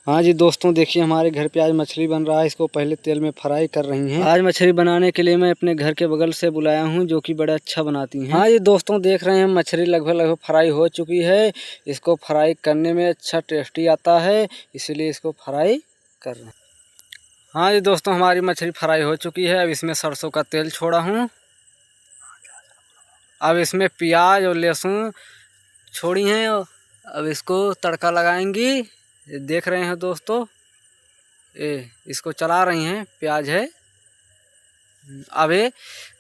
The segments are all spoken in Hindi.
हाँ जी दोस्तों, देखिए हमारे घर पे आज मछली बन रहा है। इसको पहले तेल में फ्राई कर रही हैं। आज मछली बनाने के लिए मैं अपने घर के बगल से बुलाया हूँ, जो कि बड़ा अच्छा बनाती हैं। हाँ जी दोस्तों, देख रहे हैं मछली लगभग फ्राई हो चुकी है। इसको फ्राई करने में अच्छा टेस्टी आता है, इसीलिए इसको फ्राई कर रहे हैं। हाँ जी दोस्तों, हमारी मछली फ्राई हो चुकी है। अब इसमें सरसों का तेल छोड़ा हूँ। अब इसमें प्याज और लहसुन छोड़ी हैं। अब इसको तड़का लगाएंगी। देख रहे हैं दोस्तों, इसको चला रही हैं। प्याज है। अब ये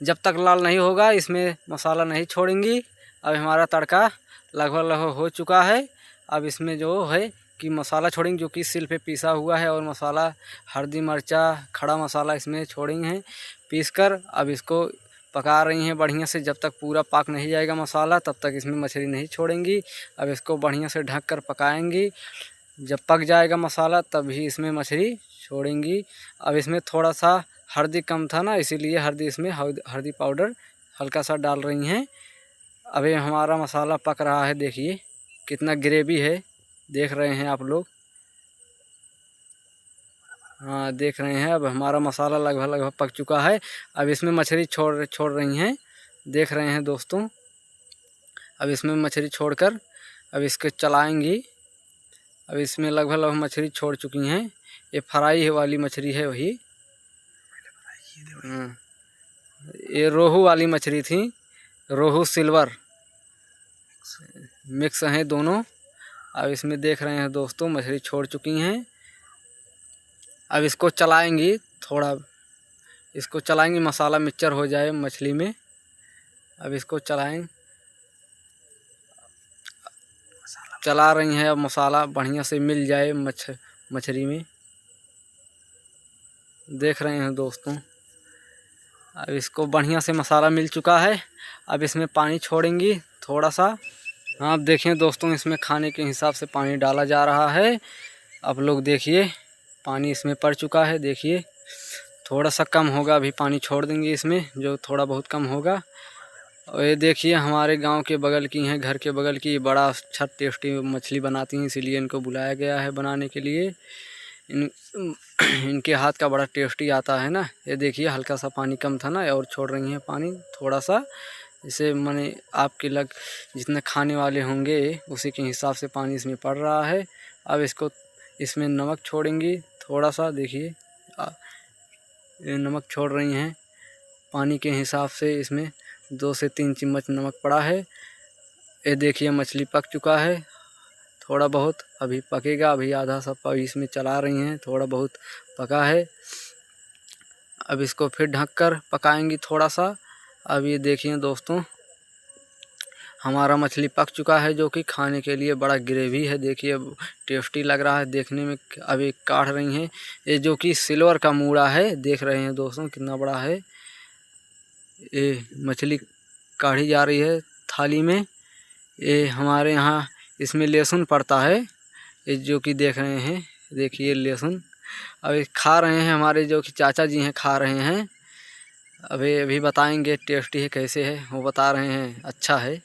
जब तक लाल नहीं होगा इसमें मसाला नहीं छोड़ेंगी। अब हमारा तड़का लगभग हो चुका है। अब इसमें जो है कि मसाला छोड़ेंगे, जो कि सिल पे पीसा हुआ है, और मसाला हल्दी मिर्चा खड़ा मसाला इसमें छोड़ेंगे पीसकर। अब इसको पका रही हैं बढ़िया से। जब तक पूरा पाक नहीं जाएगा मसाला, तब तक इसमें मछली नहीं छोड़ेंगी। अब इसको बढ़िया से ढक कर पकाएंगी। जब पक जाएगा मसाला तभी इसमें मछली छोड़ेंगी। अब इसमें थोड़ा सा हल्दी कम था ना, इसीलिए इसमें हल्दी पाउडर हल्का सा डाल रही हैं। अभी हमारा मसाला पक रहा है। देखिए कितना ग्रेवी है, देख रहे हैं आप लोग। हाँ देख रहे हैं। अब हमारा मसाला लगभग पक चुका है। अब इसमें मछली छोड़ रही हैं। देख रहे हैं दोस्तों। अब इसमें मछली छोड़कर अब इसको चलाएंगी। अब इसमें लगभग मछली छोड़ चुकी हैं। ये फ्राई वाली मछली है वही। ये रोहू वाली मछली थी। रोहू सिल्वर मिक्स हैं दोनों। अब इसमें देख रहे हैं दोस्तों, मछली छोड़ चुकी हैं। अब इसको चलाएंगी थोड़ा। इसको चलाएंगे, मसाला मिक्सचर हो जाए मछली में। अब इसको चला रही हैं। अब मसाला बढ़िया से मिल जाए मछली में। देख रहे हैं दोस्तों। अब इसको बढ़िया से मसाला मिल चुका है। अब इसमें पानी छोड़ेंगी थोड़ा सा। हाँ अब देखें दोस्तों, इसमें खाने के हिसाब से पानी डाला जा रहा है। आप लोग देखिए, पानी इसमें पड़ चुका है। देखिए थोड़ा सा कम होगा, अभी पानी छोड़ देंगे इसमें, जो थोड़ा बहुत कम होगा। और ये देखिए हमारे गांव के बगल की हैं, घर के बगल की, बड़ा अच्छा टेस्टी मछली बनाती हैं, इसीलिए इनको बुलाया गया है बनाने के लिए। इनके हाथ का बड़ा टेस्टी आता है ना। ये देखिए हल्का सा पानी कम था ना, और छोड़ रही हैं पानी थोड़ा सा। इसे माने आपके जितने खाने वाले होंगे उसी के हिसाब से पानी इसमें पड़ रहा है। अब इसमें नमक छोड़ेंगी थोड़ा सा। देखिए ये नमक छोड़ रही हैं पानी के हिसाब से। इसमें 2 से 3 चम्मच नमक पड़ा है। ये देखिए मछली पक चुका है। थोड़ा बहुत अभी पकेगा, अभी आधा सा इसमें चला रही हैं, थोड़ा बहुत पका है। अब इसको फिर ढक कर पकाएंगी थोड़ा सा। अब ये देखिए दोस्तों, हमारा मछली पक चुका है, जो कि खाने के लिए बड़ा ग्रेवी है। देखिए टेस्टी लग रहा है देखने में। अभी काढ़ रही हैं, ये जो कि सिल्वर का मूड़ा है। देख रहे हैं दोस्तों कितना बड़ा है। ये मछली काढ़ी जा रही है थाली में। ये हमारे यहाँ इसमें लहसुन पड़ता है, ये जो कि देख रहे हैं। देखिए लहसुन अभी खा रहे हैं, हमारे जो कि चाचा जी हैं खा रहे हैं। अभी बताएंगे टेस्टी है कैसे है, वो बता रहे हैं अच्छा है।